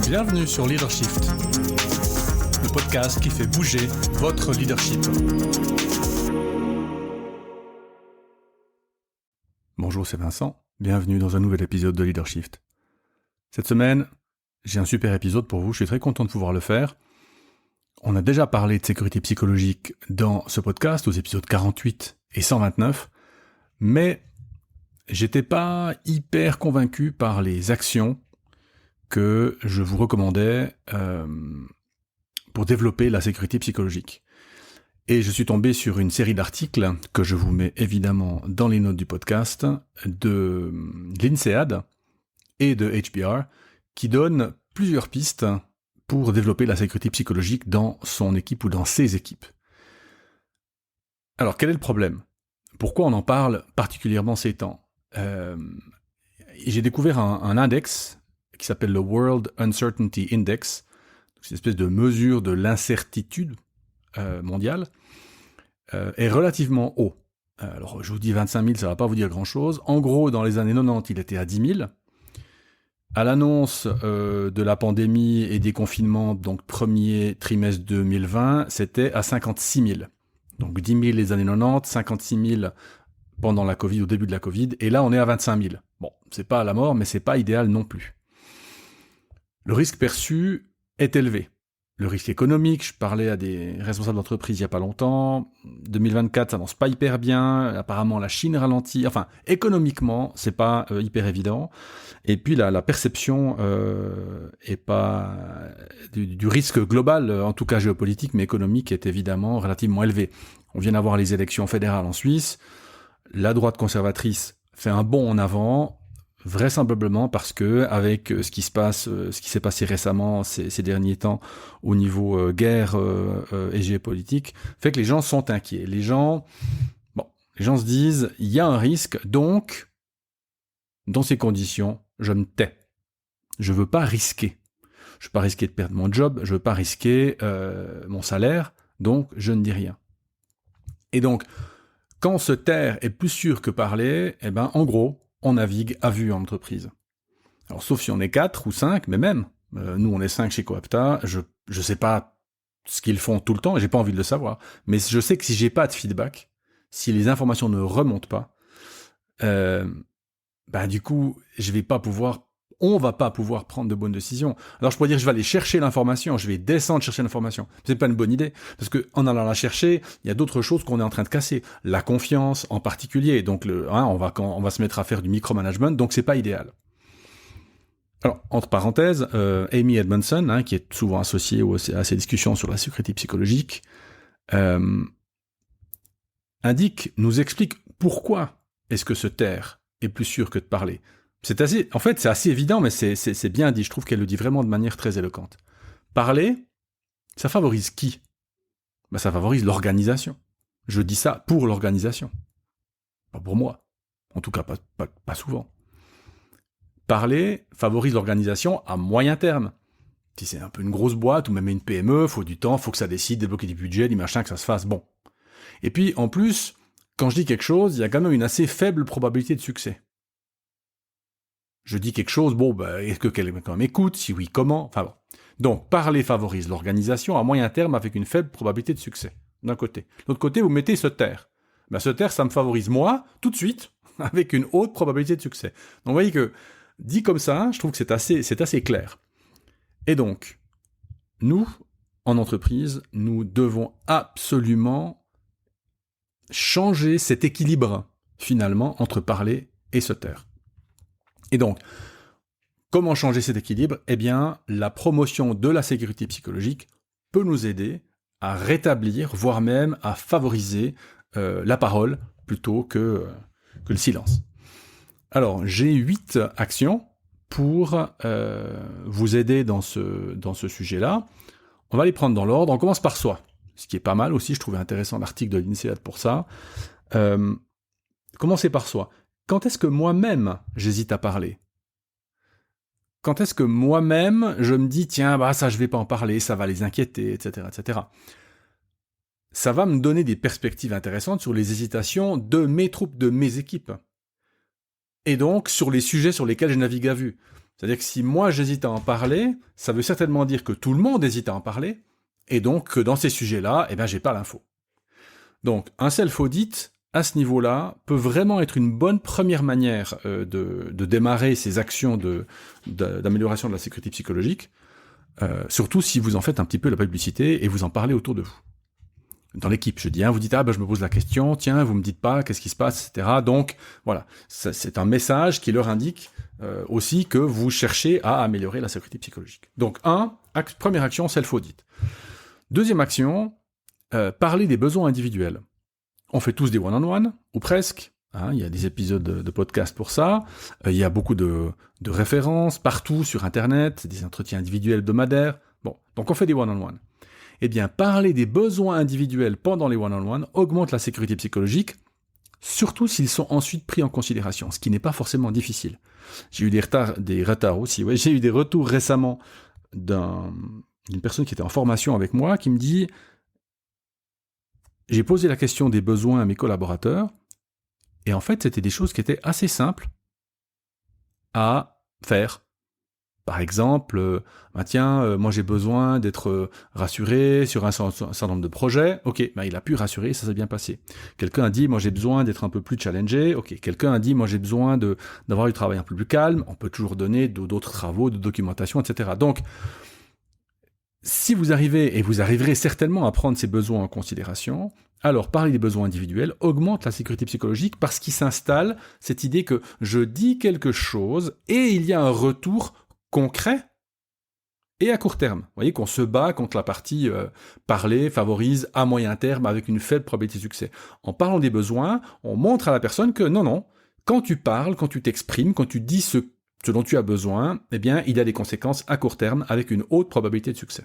Bienvenue sur Leadershift, le podcast qui fait bouger votre leadership. Bonjour, c'est Vincent. Bienvenue dans un nouvel épisode de Leadershift. Cette semaine, j'ai un super épisode pour vous. Je suis très content de pouvoir le faire. On a déjà parlé de sécurité psychologique dans ce podcast, aux épisodes 48 et 129, mais j'étais pas hyper convaincu par les actions que je vous recommandais pour développer la sécurité psychologique. Et je suis tombé sur une série d'articles que je vous mets évidemment dans les notes du podcast de l'INSEAD et de HBR qui donnent plusieurs pistes pour développer la sécurité psychologique dans son équipe ou dans ses équipes. Alors, quel est le problème ? Pourquoi on en parle particulièrement ces temps ? J'ai découvert un index qui s'appelle le World Uncertainty Index. C'est une espèce de mesure de l'incertitude mondiale, est relativement haut. Alors, je vous dis 25 000, ça ne va pas vous dire grand-chose. En gros, dans les années 90, il était à 10 000. À l'annonce de la pandémie et des confinements, donc premier trimestre 2020, c'était à 56 000. Donc 10 000 les années 90, 56 000 pendant la Covid, au début de la Covid, et là on est à 25 000. Bon, c'est pas à la mort, mais c'est pas idéal non plus. Le risque perçu est élevé. Le risque économique, je parlais à des responsables d'entreprise il y a pas longtemps, 2024 ça avance pas hyper bien, apparemment la Chine ralentit, enfin économiquement c'est pas hyper évident, et puis la perception est pas du risque global, en tout cas géopolitique, mais économique est évidemment relativement élevé. On vient d'avoir les élections fédérales en Suisse, la droite conservatrice fait un bond en avant, vraisemblablement parce que avec ce qui s'est passé récemment ces derniers temps au niveau guerre et géopolitique, fait que les gens sont inquiets. Les gens se disent il y a un risque, donc dans ces conditions, je me tais. Je veux pas risquer. Je veux pas risquer de perdre mon job, je veux pas risquer mon salaire, donc je ne dis rien. Et donc quand se taire est plus sûr que parler, en gros, on navigue à vue en entreprise. Alors, sauf si on est 4 ou 5, mais même, nous on est 5 chez Coapta, je sais pas ce qu'ils font tout le temps, et j'ai pas envie de le savoir, mais je sais que si j'ai pas de feedback, si les informations ne remontent pas, du coup, on va pas pouvoir prendre de bonnes décisions. Alors je pourrais dire, je vais aller chercher l'information, je vais descendre chercher l'information. C'est pas une bonne idée, parce que en allant la chercher, il y a d'autres choses qu'on est en train de casser. La confiance en particulier, donc on va se mettre à faire du micromanagement, donc c'est pas idéal. Alors, entre parenthèses, Amy Edmondson, qui est souvent associée à ces discussions sur la sécurité psychologique, nous explique pourquoi est-ce que se taire est plus sûr que de parler. C'est assez évident, mais c'est bien dit. Je trouve qu'elle le dit vraiment de manière très éloquente. Parler, ça favorise qui ? Ça favorise l'organisation. Je dis ça pour l'organisation. Pas pour moi. En tout cas, pas souvent. Parler favorise l'organisation à moyen terme. Si c'est un peu une grosse boîte ou même une PME, faut du temps, faut que ça décide, débloquer des budgets, des machins, que ça se fasse. Bon. Et puis, en plus, quand je dis quelque chose, il y a quand même une assez faible probabilité de succès. Je dis quelque chose, est-ce que quelqu'un m'écoute ? Si oui, comment ? Enfin bon. Donc, parler favorise l'organisation à moyen terme avec une faible probabilité de succès, d'un côté. De l'autre côté, vous mettez se taire. Se taire, ça me favorise moi, tout de suite, avec une haute probabilité de succès. Donc, vous voyez que, dit comme ça, je trouve que c'est assez clair. Et donc, nous, en entreprise, nous devons absolument changer cet équilibre, finalement, entre parler et se taire. Et donc, comment changer cet équilibre ? La promotion de la sécurité psychologique peut nous aider à rétablir, voire même à favoriser la parole plutôt que le silence. Alors, j'ai 8 actions pour vous aider dans ce sujet-là. On va les prendre dans l'ordre. On commence par soi, ce qui est pas mal aussi. Je trouvais intéressant l'article de l'INSEAD pour ça. Commencer par soi. Quand est-ce que moi-même, j'hésite à parler ? Quand est-ce que moi-même, je me dis, tiens, ça, je vais pas en parler, ça va les inquiéter, etc., etc. Ça va me donner des perspectives intéressantes sur les hésitations de mes troupes, de mes équipes. Et donc, sur les sujets sur lesquels je navigue à vue. C'est-à-dire que si moi j'hésite à en parler, ça veut certainement dire que tout le monde hésite à en parler, et donc que dans ces sujets-là, eh ben, j'ai pas l'info. Donc, un self-audit, à ce niveau-là, peut vraiment être une bonne première manière de démarrer ces actions d'amélioration de la sécurité psychologique, surtout si vous en faites un petit peu la publicité et vous en parlez autour de vous. Dans l'équipe, je dis, vous dites, je me pose la question, tiens, vous me dites pas, qu'est-ce qui se passe, etc. Donc, voilà, c'est un message qui leur indique aussi que vous cherchez à améliorer la sécurité psychologique. Donc, première action, self-audit. Deuxième action, parler des besoins individuels. On fait tous des one-on-one, ou presque. Il y a des épisodes de podcast pour ça. Il y a beaucoup de références partout sur Internet, des entretiens individuels hebdomadaires. Bon, donc on fait des one-on-one. Eh bien, parler des besoins individuels pendant les one-on-one augmente la sécurité psychologique, surtout s'ils sont ensuite pris en considération, ce qui n'est pas forcément difficile. J'ai eu des retards aussi. Ouais, j'ai eu des retours récemment d'une personne qui était en formation avec moi qui me dit « J'ai posé la question des besoins à mes collaborateurs et en fait, c'était des choses qui étaient assez simples à faire. » Par exemple, moi j'ai besoin d'être rassuré sur un certain nombre de projets. Ok, il a pu rassurer, ça s'est bien passé. Quelqu'un a dit, moi j'ai besoin d'être un peu plus challengé. Ok, quelqu'un a dit, moi j'ai besoin d'avoir du travail un peu plus calme. On peut toujours donner d'autres travaux, de documentation, etc. Donc, si vous arrivez, et vous arriverez certainement à prendre ces besoins en considération, alors parler des besoins individuels augmente la sécurité psychologique parce qu'il s'installe cette idée que je dis quelque chose et il y a un retour concret et à court terme. Vous voyez qu'on se bat contre la partie parler favorise à moyen terme avec une faible probabilité de succès. En parlant des besoins, on montre à la personne que non, quand tu parles, quand tu t'exprimes, quand tu dis ce dont tu as besoin, eh bien, il y a des conséquences à court terme avec une haute probabilité de succès.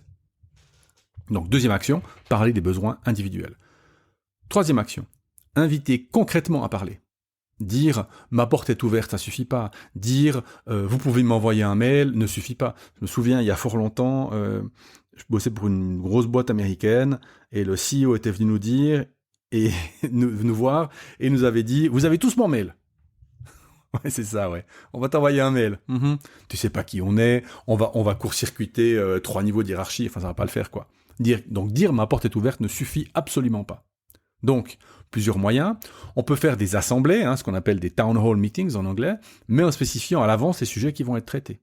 Donc, deuxième action, parler des besoins individuels. Troisième action, inviter concrètement à parler. Dire « ma porte est ouverte », ça suffit pas. Dire « vous pouvez m'envoyer un mail » ne suffit pas. Je me souviens, il y a fort longtemps, je bossais pour une grosse boîte américaine et le CEO était venu nous dire et nous voir et nous avait dit « vous avez tous mon mail ». Ouais, c'est ça, ouais. On va t'envoyer un mail. Tu sais pas qui on est, on va court-circuiter 3 niveaux de hiérarchie, enfin ça va pas le faire, quoi. Dire « ma porte est ouverte » ne suffit absolument pas. Donc, plusieurs moyens. On peut faire des assemblées, ce qu'on appelle des town hall meetings en anglais, mais en spécifiant à l'avance les sujets qui vont être traités.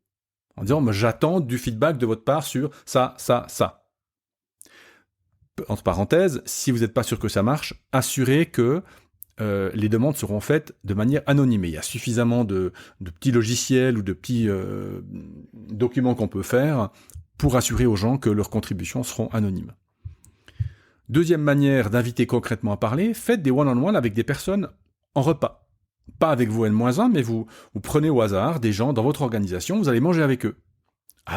En disant, j'attends du feedback de votre part sur ça, ça, ça. Entre parenthèses, si vous n'êtes pas sûr que ça marche, assurez que les demandes seront faites de manière anonyme. Il y a suffisamment de petits logiciels ou de petits documents qu'on peut faire pour assurer aux gens que leurs contributions seront anonymes. Deuxième manière d'inviter concrètement à parler, faites des one-on-one avec des personnes en repas. Pas avec vous N-1, mais vous prenez au hasard des gens dans votre organisation, vous allez manger avec eux.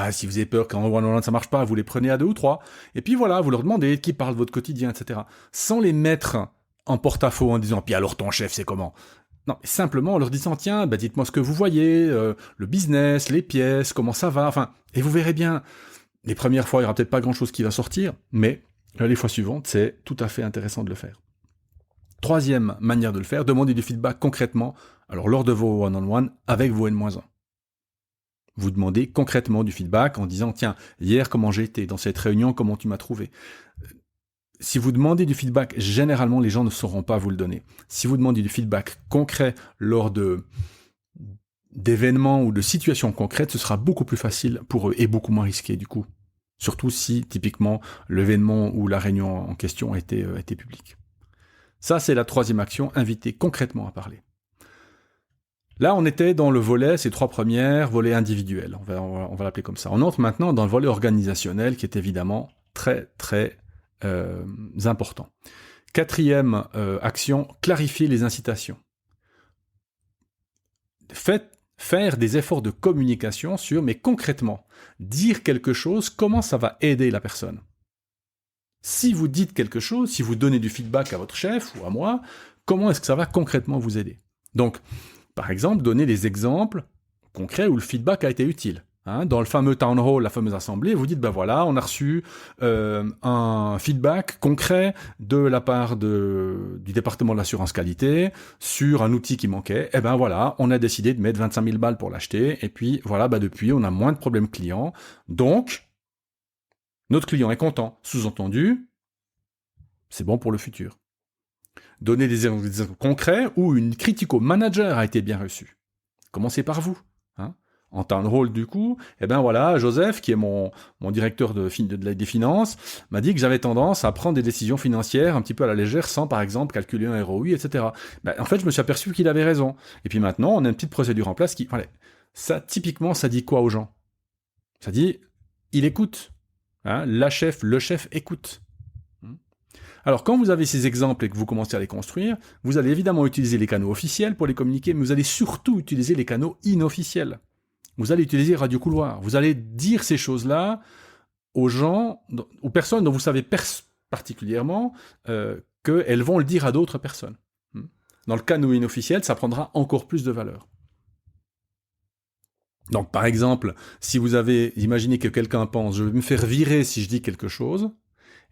Si vous avez peur qu'en one-on-one ça marche pas, vous les prenez à 2 ou 3, et puis voilà, vous leur demandez qui parle de votre quotidien, etc. Sans les mettre en porte-à-faux en disant « puis alors ton chef c'est comment ?» Non, simplement en leur disant « tiens, dites-moi ce que vous voyez, le business, les pièces, comment ça va ?» Enfin, et vous verrez bien, les premières fois il y aura peut-être pas grand-chose qui va sortir, mais les fois suivantes, c'est tout à fait intéressant de le faire. Troisième manière de le faire, demandez du feedback concrètement, alors lors de vos one-on-one, avec vos N-1. Vous demandez concrètement du feedback en disant « tiens, hier, comment j'ai été ? Dans cette réunion, comment tu m'as trouvé ?» Si vous demandez du feedback, généralement, les gens ne sauront pas vous le donner. Si vous demandez du feedback concret lors d'événements ou de situations concrètes, ce sera beaucoup plus facile pour eux et beaucoup moins risqué du coup. Surtout si, typiquement, l'événement ou la réunion en question était public. Ça, c'est la troisième action, inviter concrètement à parler. Là, on était dans le volet, ces 3 premières, volet individuel, on va l'appeler comme ça. On entre maintenant dans le volet organisationnel, qui est évidemment très, très important. Quatrième action, clarifier les incitations. Faire des efforts de communication mais concrètement, dire quelque chose, comment ça va aider la personne. Si vous dites quelque chose, si vous donnez du feedback à votre chef ou à moi, comment est-ce que ça va concrètement vous aider ? Donc, par exemple, donner des exemples concrets où le feedback a été utile. dans le fameux town hall, la fameuse assemblée, vous dites, ben voilà, on a reçu un feedback concret de la part du département de l'assurance qualité sur un outil qui manquait. Et ben voilà, on a décidé de mettre 25 000 balles pour l'acheter. Et puis voilà, depuis, on a moins de problèmes clients. Donc, notre client est content. Sous-entendu, c'est bon pour le futur. Donner des exemples concrets où une critique au manager a été bien reçue. Commencez par vous. En town hall, du coup, Joseph, qui est mon directeur des finances, m'a dit que j'avais tendance à prendre des décisions financières un petit peu à la légère, sans, par exemple, calculer un ROI, etc. En fait, je me suis aperçu qu'il avait raison. Et puis maintenant, on a une petite procédure en place qui... Ça, typiquement, ça dit quoi aux gens? Ça dit, il écoute. Le chef écoute. Alors, quand vous avez ces exemples et que vous commencez à les construire, vous allez évidemment utiliser les canaux officiels pour les communiquer, mais vous allez surtout utiliser les canaux inofficiels. Vous allez utiliser Radio Couloir. Vous allez dire ces choses-là aux gens, aux personnes dont vous savez particulièrement qu'elles vont le dire à d'autres personnes. Dans le canal inofficiel, ça prendra encore plus de valeur. Donc, par exemple, si vous avez imaginé que quelqu'un pense « je vais me faire virer si je dis quelque chose »,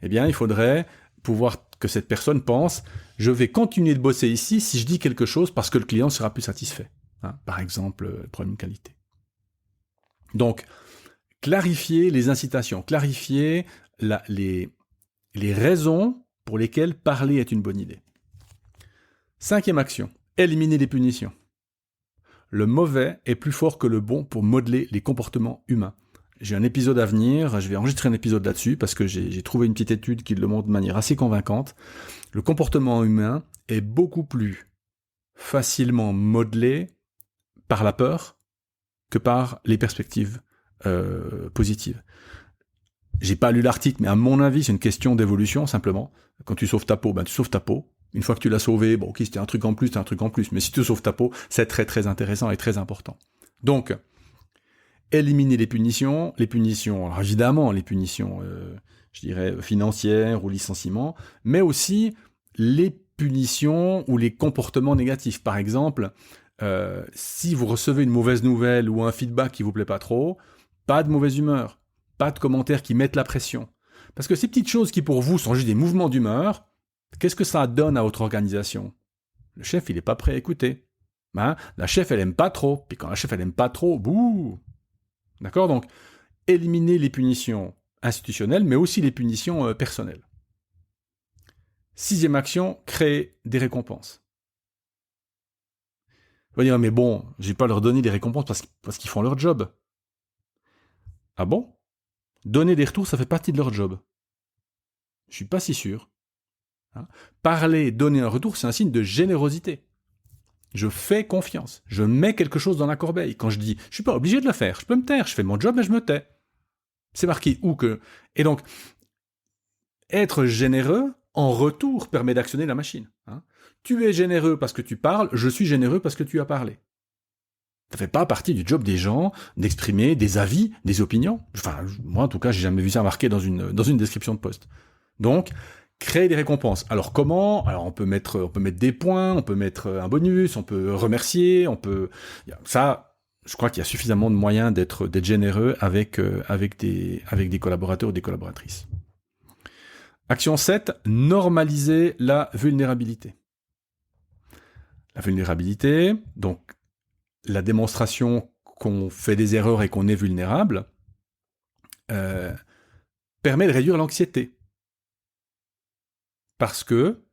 eh bien, il faudrait pouvoir que cette personne pense « je vais continuer de bosser ici si je dis quelque chose parce que le client sera plus satisfait ». Par exemple, problème de qualité. Donc, clarifier les incitations, clarifier les raisons pour lesquelles parler est une bonne idée. 5e action, éliminer les punitions. Le mauvais est plus fort que le bon pour modeler les comportements humains. J'ai un épisode à venir, je vais enregistrer un épisode là-dessus parce que j'ai trouvé une petite étude qui le montre de manière assez convaincante. Le comportement humain est beaucoup plus facilement modelé par la peur que par les perspectives positives. J'ai pas lu l'article, mais à mon avis, c'est une question d'évolution, simplement. Quand tu sauves ta peau, tu sauves ta peau. Une fois que tu l'as sauvée, ok, c'était un truc en plus, mais si tu sauves ta peau, c'est très très intéressant et très important. Donc, éliminer les punitions, alors évidemment, les punitions, je dirais, financières ou licenciements, mais aussi les punitions ou les comportements négatifs. Par exemple, si vous recevez une mauvaise nouvelle ou un feedback qui vous plaît pas trop, pas de mauvaise humeur, pas de commentaires qui mettent la pression. Parce que ces petites choses qui pour vous sont juste des mouvements d'humeur, qu'est-ce que ça donne à votre organisation? Le chef, il est pas prêt à écouter. La chef, elle aime pas trop. Puis quand la chef, elle aime pas trop, bouh! D'accord? Donc, éliminer les punitions institutionnelles, mais aussi les punitions personnelles. 6e action, créer des récompenses. Vous allez dire, mais bon, je vais pas leur donner des récompenses parce qu'ils font leur job. Ah bon? Donner des retours, ça fait partie de leur job. Je suis pas si sûr. Parler, donner un retour, c'est un signe de générosité. Je fais confiance. Je mets quelque chose dans la corbeille. Quand je dis, je suis pas obligé de le faire, je peux me taire, je fais mon job, mais je me tais. C'est marqué où que... Et donc, être généreux, en retour, permet d'actionner la machine. Tu es généreux parce que tu parles, je suis généreux parce que tu as parlé. Ça fait pas partie du job des gens d'exprimer des avis, des opinions. Enfin, moi, en tout cas, j'ai jamais vu ça marqué dans une description de poste. Donc, créer des récompenses. Alors comment? Alors on peut mettre des points, on peut mettre un bonus, on peut remercier, ça, je crois qu'il y a suffisamment de moyens d'être généreux avec des collaborateurs ou des collaboratrices. Action 7, normaliser la vulnérabilité. La vulnérabilité, donc la démonstration qu'on fait des erreurs et qu'on est vulnérable, permet de réduire l'anxiété. Parce que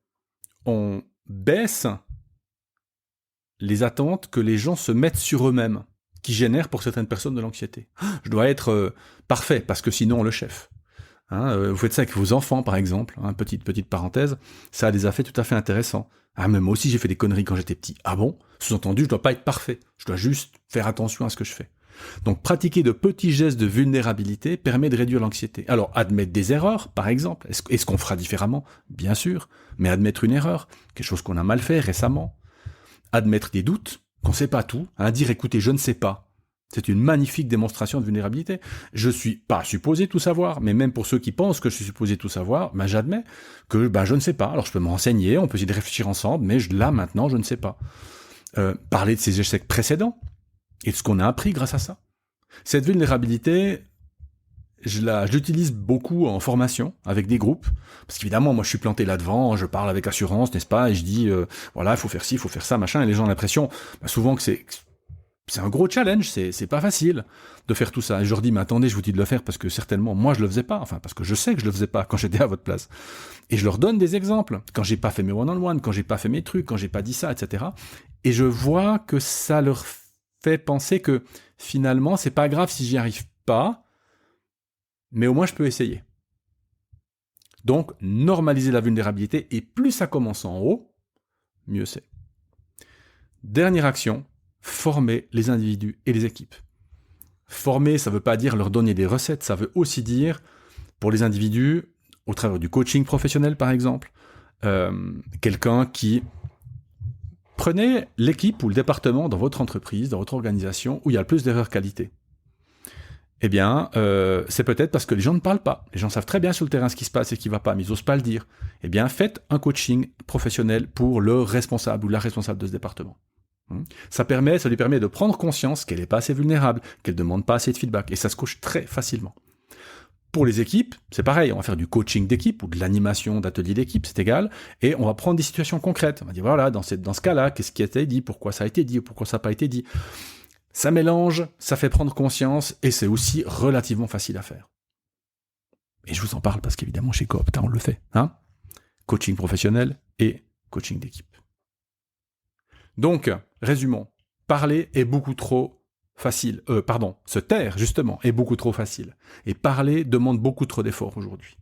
on baisse les attentes que les gens se mettent sur eux-mêmes, qui génèrent pour certaines personnes de l'anxiété. Je dois être parfait, parce que sinon le chef. Vous faites ça avec vos enfants, par exemple, petite parenthèse, ça a des effets tout à fait intéressants. Mais moi aussi j'ai fait des conneries quand j'étais petit. Ah bon? Sous-entendu, je dois pas être parfait, je dois juste faire attention à ce que je fais. Donc pratiquer de petits gestes de vulnérabilité permet de réduire l'anxiété. Alors admettre des erreurs, par exemple, est-ce qu'on fera différemment? Bien sûr, mais admettre une erreur, quelque chose qu'on a mal fait récemment. Admettre des doutes, qu'on ne sait pas tout, dire écoutez, je ne sais pas. C'est une magnifique démonstration de vulnérabilité. Je suis pas supposé tout savoir, mais même pour ceux qui pensent que je suis supposé tout savoir, j'admets que je ne sais pas. Alors je peux me renseigner, on peut essayer de réfléchir ensemble, mais là maintenant je ne sais pas. Parler de ses échecs précédents et de ce qu'on a appris grâce à ça. Cette vulnérabilité, je l'utilise beaucoup en formation avec des groupes, parce qu'évidemment, moi, je suis planté là-devant, je parle avec assurance, n'est-ce pas, et je dis, voilà, il faut faire ci, il faut faire ça, machin, et les gens ont l'impression, souvent que c'est un gros challenge, c'est pas facile de faire tout ça. Et je leur dis, mais attendez, je vous dis de le faire parce que certainement, moi, je le faisais pas, enfin, parce que je sais que je le faisais pas quand j'étais à votre place. Et je leur donne des exemples, quand j'ai pas fait mes one-on-one, quand j'ai pas fait mes trucs, quand j'ai pas dit ça, etc. Et je vois que ça leur fait penser que finalement, c'est pas grave si j'y arrive pas, mais au moins je peux essayer. Donc, normaliser la vulnérabilité, et plus ça commence en haut, mieux c'est. Dernière action, former les individus et les équipes. Former, ça ne veut pas dire leur donner des recettes, ça veut aussi dire, pour les individus, au travers du coaching professionnel par exemple, quelqu'un qui prenait l'équipe ou le département dans votre entreprise, dans votre organisation, où il y a le plus d'erreurs qualité. Eh bien, c'est peut-être parce que les gens ne parlent pas. Les gens savent très bien sur le terrain ce qui se passe et ce qui ne va pas, mais ils n'osent pas le dire. Eh bien, faites un coaching professionnel pour le responsable ou la responsable de ce département. Ça lui permet de prendre conscience qu'elle n'est pas assez vulnérable, qu'elle ne demande pas assez de feedback, et ça se coach très facilement. Pour les équipes, c'est pareil, on va faire du coaching d'équipe ou de l'animation d'ateliers d'équipe, c'est égal, et on va prendre des situations concrètes. On va dire, voilà, dans ce cas-là, qu'est-ce qui a été dit, pourquoi ça a été dit, ou pourquoi ça n'a pas été dit. Ça mélange, ça fait prendre conscience, et c'est aussi relativement facile à faire. Et je vous en parle parce qu'évidemment, chez Coopta, on le fait. Coaching professionnel et coaching d'équipe. Donc, résumons. Parler est beaucoup trop facile. Se taire, justement, est beaucoup trop facile. Et parler demande beaucoup trop d'efforts aujourd'hui.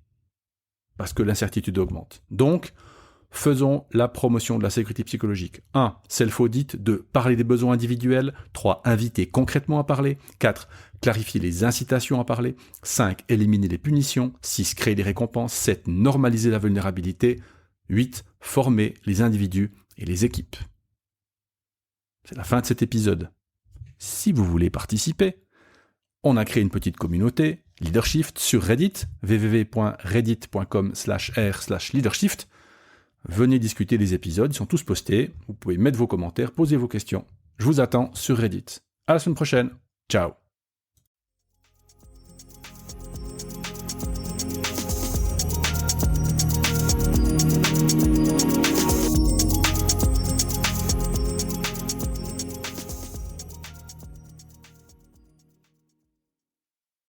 Parce que l'incertitude augmente. Donc, faisons la promotion de la sécurité psychologique. 1. Self-audit. 2. Parler des besoins individuels. 3. Inviter concrètement à parler. 4. Clarifier les incitations à parler. 5. Éliminer les punitions. 6. Créer des récompenses. 7. Normaliser la vulnérabilité. 8. Former les individus et les équipes. C'est la fin de cet épisode. Si vous voulez participer, on a créé une petite communauté, Leadershift, sur Reddit, www.reddit.com/r/leadershift. Venez discuter des épisodes, ils sont tous postés. Vous pouvez mettre vos commentaires, poser vos questions. Je vous attends sur Reddit. À la semaine prochaine. Ciao.